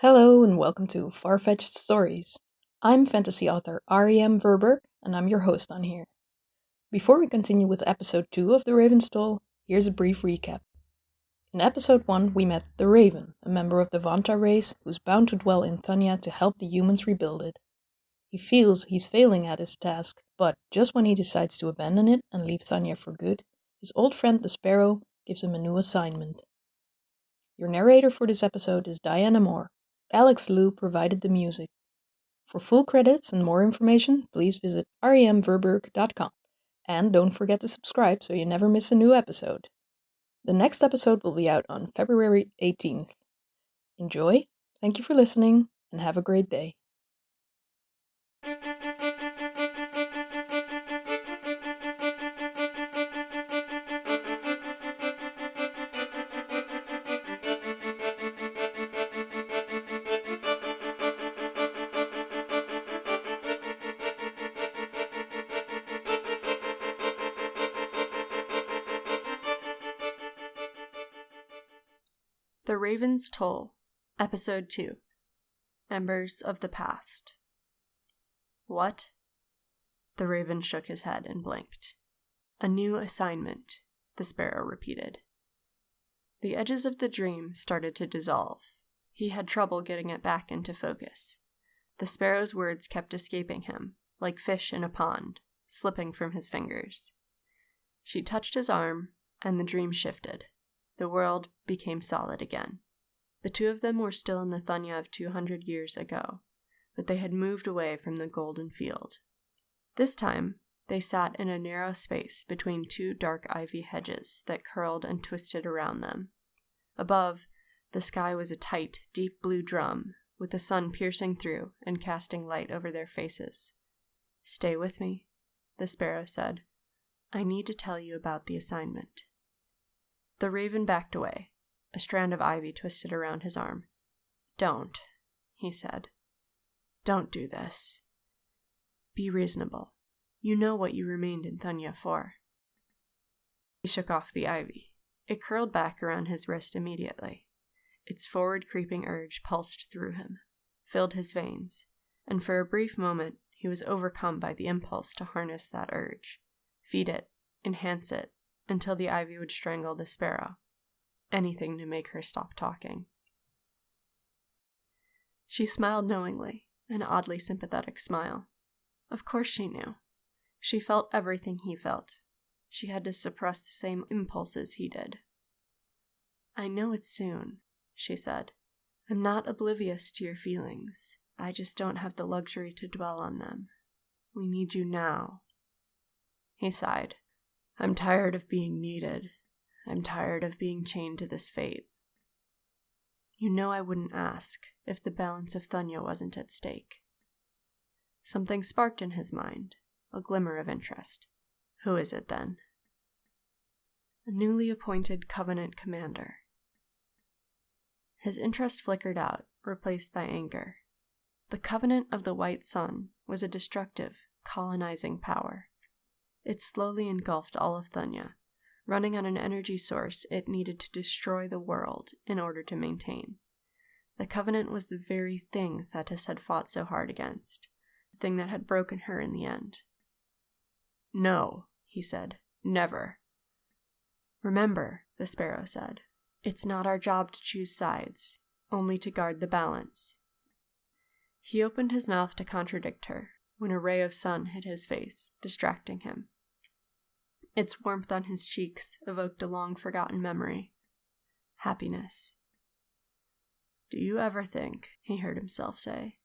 Hello and welcome to Far-Fetched Stories. I'm fantasy author R.E.M. Verberg and I'm your host on here. Before we continue with episode 2 of The Raven's Toll, here's a brief recap. In episode 1 we met the Raven, a member of the Vanta race who's bound to dwell in Thanya to help the humans rebuild it. He feels he's failing at his task, but just when he decides to abandon it and leave Thanya for good, his old friend the Sparrow gives him a new assignment. Your narrator for this episode is Diana Moore. Alex Liu provided the music. For full credits and more information, please visit remverberg.com. And don't forget to subscribe so you never miss a new episode. The next episode will be out on February 18th. Enjoy, thank you for listening, and have a great day. The Raven's Toll, Episode 2, Embers of the Past. What? The Raven shook his head and blinked. A new assignment, the Sparrow repeated. The edges of the dream started to dissolve. He had trouble getting it back into focus. The Sparrow's words kept escaping him, like fish in a pond, slipping from his fingers. She touched his arm, and the dream shifted. The world became solid again. The two of them were still in the Thanya of 200 years ago, but they had moved away from the golden field. This time, they sat in a narrow space between two dark ivy hedges that curled and twisted around them. Above, the sky was a tight, deep blue drum, with the sun piercing through and casting light over their faces. "Stay with me," the Sparrow said. "I need to tell you about the assignment." The Raven backed away. A strand of ivy twisted around his arm. "Don't," he said. "Don't do this. Be reasonable. You know what you remained in Thanya for." He shook off the ivy. It curled back around his wrist immediately. Its forward-creeping urge pulsed through him, filled his veins, and for a brief moment he was overcome by the impulse to harness that urge, feed it, enhance it, until the ivy would strangle the Sparrow. Anything to make her stop talking. She smiled knowingly, an oddly sympathetic smile. Of course she knew. She felt everything he felt. She had to suppress the same impulses he did. "I know it soon," she said. "I'm not oblivious to your feelings. I just don't have the luxury to dwell on them. We need you now." He sighed. "I'm tired of being needed. I'm tired of being chained to this fate. You know I wouldn't ask if the balance of Thanya wasn't at stake." Something sparked in his mind, a glimmer of interest. "Who is it, then?" "A newly appointed Covenant commander." His interest flickered out, replaced by anger. The Covenant of the White Sun was a destructive, colonizing power. It slowly engulfed all of Thanya, running on an energy source it needed to destroy the world in order to maintain. The Covenant was the very thing Thetis had fought so hard against, the thing that had broken her in the end. "No," he said. "Never." "Remember," the Sparrow said, "it's not our job to choose sides, only to guard the balance." He opened his mouth to contradict her, when a ray of sun hit his face, distracting him. Its warmth on his cheeks evoked a long-forgotten memory. Happiness. "Do you ever think," he heard himself say,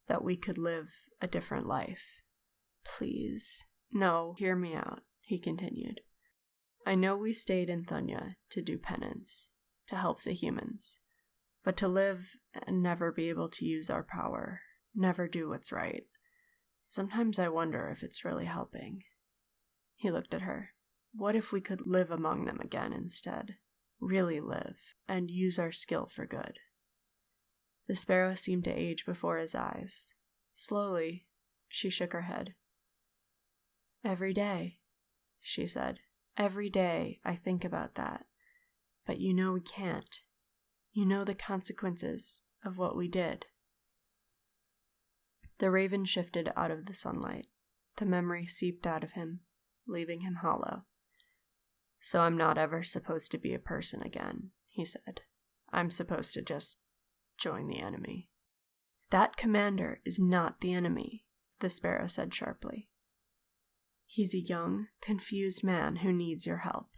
"that we could live a different life?" "Please, no, hear me out," he continued. "I know we stayed in Thanya to do penance, to help the humans, but to live and never be able to use our power, never do what's right. Sometimes I wonder if it's really helping." He looked at her. "What if we could live among them again instead? Really live, and use our skill for good?" The Sparrow seemed to age before his eyes. Slowly, she shook her head. "Every day," she said. "Every day I think about that. But you know we can't. You know the consequences of what we did. The raven shifted out of the sunlight. The memory seeped out of him, leaving him hollow. So I'm not ever supposed to be a person again, he said. I'm supposed to just join the enemy. That commander is not the enemy, the sparrow said sharply. He's a young, confused man who needs your help.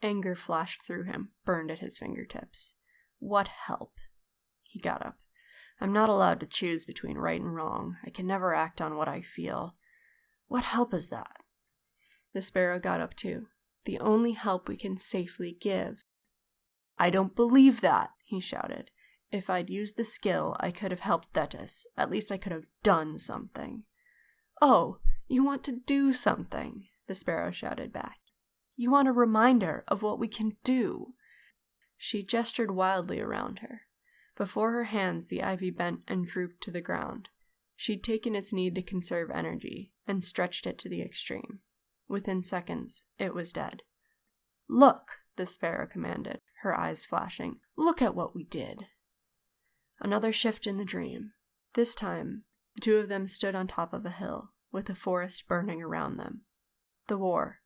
Anger flashed through him, burned at his fingertips. What help? He got up. I'm not allowed to choose between right and wrong. I can never act on what I feel. What help is that? The sparrow got up too. The only help we can safely give. I don't believe that, he shouted. If I'd used the skill, I could have helped Thetis. At least I could have done something. Oh, you want to do something, the sparrow shouted back. You want a reminder of what we can do. She gestured wildly around her. Before her hands, the ivy bent and drooped to the ground. She'd taken its need to conserve energy and stretched it to the extreme. Within seconds, it was dead. Look, the sparrow commanded, her eyes flashing. Look at what we did. Another shift in the dream. This time, the two of them stood on top of a hill, with the forest burning around them. The war.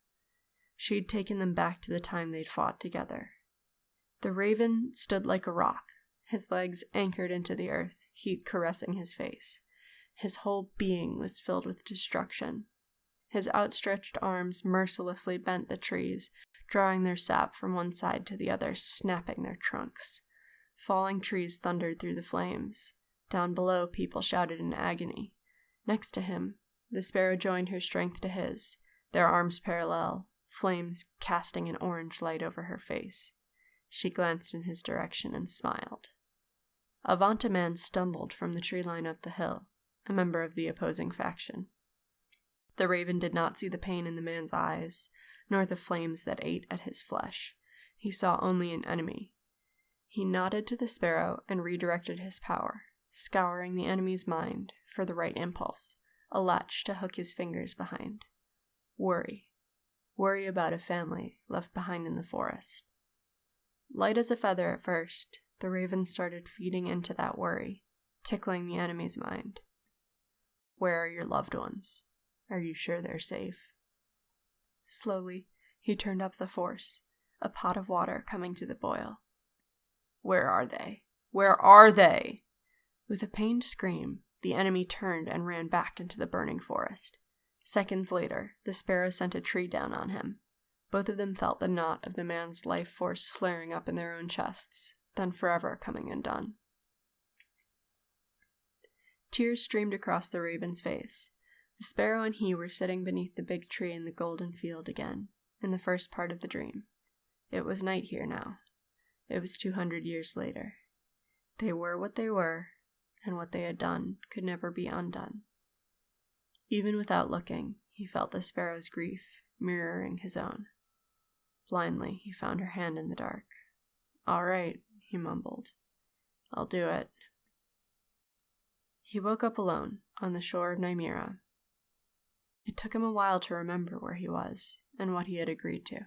She'd taken them back to the time they'd fought together. The raven stood like a rock, his legs anchored into the earth, heat caressing his face. His whole being was filled with destruction. His outstretched arms mercilessly bent the trees, drawing their sap from one side to the other, snapping their trunks. Falling trees thundered through the flames. Down below, people shouted in agony. Next to him, the sparrow joined her strength to his, their arms parallel, flames casting an orange light over her face. She glanced in his direction and smiled. A Vanta man stumbled from the tree line up the hill, a member of the opposing faction. The raven did not see the pain in the man's eyes, nor the flames that ate at his flesh. He saw only an enemy. He nodded to the sparrow and redirected his power, scouring the enemy's mind for the right impulse, a latch to hook his fingers behind. Worry. Worry about a family left behind in the forest. Light as a feather at first, the raven started feeding into that worry, tickling the enemy's mind. Where are your loved ones? Are you sure they're safe? Slowly, he turned up the force, a pot of water coming to the boil. Where are they? Where are they? With a pained scream, the enemy turned and ran back into the burning forest. Seconds later, the sparrow sent a tree down on him. Both of them felt the knot of the man's life force flaring up in their own chests, then forever coming undone. Tears streamed across the raven's face. The sparrow and he were sitting beneath the big tree in the golden field again, in the first part of the dream. It was night here now. It was 200 years later. They were what they were, and what they had done could never be undone. Even without looking, he felt the sparrow's grief mirroring his own. Blindly, he found her hand in the dark. All right, he mumbled. I'll do it. He woke up alone, on the shore of Nymera. It took him a while to remember where he was, and what he had agreed to.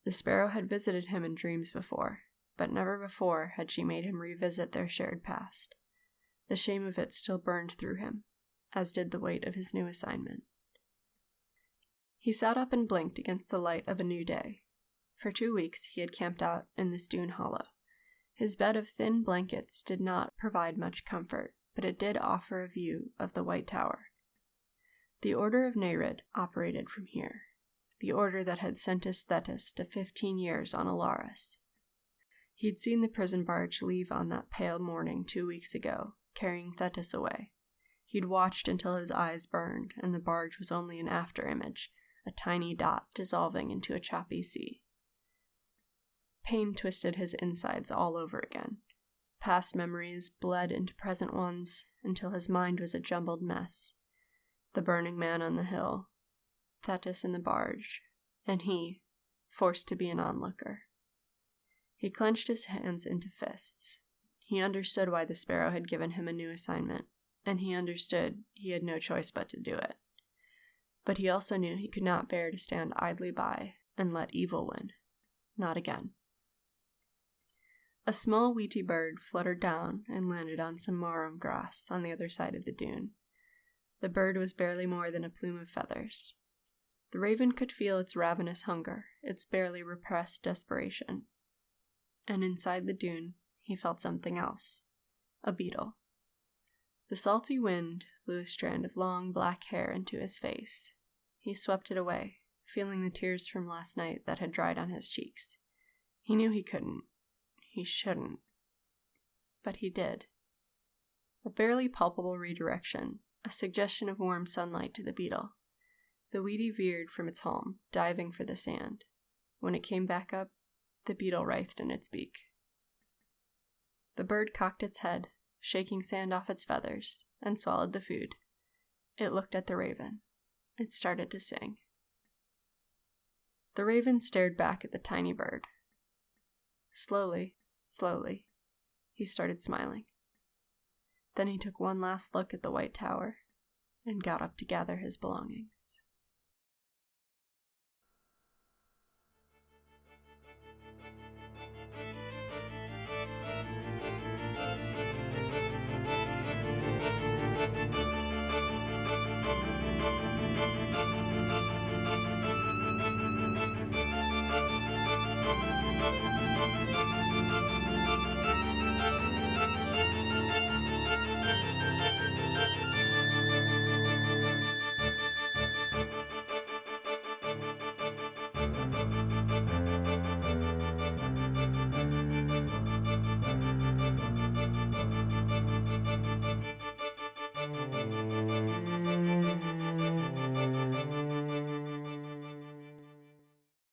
The sparrow had visited him in dreams before, but never before had she made him revisit their shared past. The shame of it still burned through him, as did the weight of his new assignment. He sat up and blinked against the light of a new day. For 2 weeks he had camped out in this dune hollow. His bed of thin blankets did not provide much comfort, but it did offer a view of the White Tower. The Order of Nereid operated from here, the order that had sentenced Thetis to 15 years on Alaris. He'd seen the prison barge leave on that pale morning 2 weeks ago, carrying Thetis away. He'd watched until his eyes burned, and the barge was only an after-image, a tiny dot dissolving into a choppy sea. Pain twisted his insides all over again. Past memories bled into present ones until his mind was a jumbled mess. The burning man on the hill, Thetis in the barge, and he, forced to be an onlooker. He clenched his hands into fists. He understood why the sparrow had given him a new assignment, and he understood he had no choice but to do it. But he also knew he could not bear to stand idly by and let evil win. Not again. A small wheaty bird fluttered down and landed on some marram grass on the other side of the dune. The bird was barely more than a plume of feathers. The raven could feel its ravenous hunger, its barely repressed desperation. And inside the dune, he felt something else. A beetle. The salty wind blew a strand of long black hair into his face. He swept it away, feeling the tears from last night that had dried on his cheeks. He knew he couldn't. He shouldn't. But he did. A barely palpable redirection, a suggestion of warm sunlight to the beetle. The weedy veered from its home, diving for the sand. When it came back up, the beetle writhed in its beak. The bird cocked its head, shaking sand off its feathers, and swallowed the food. It looked at the raven. It started to sing. The raven stared back at the tiny bird. Slowly, he started smiling. Then he took one last look at the white tower and got up to gather his belongings.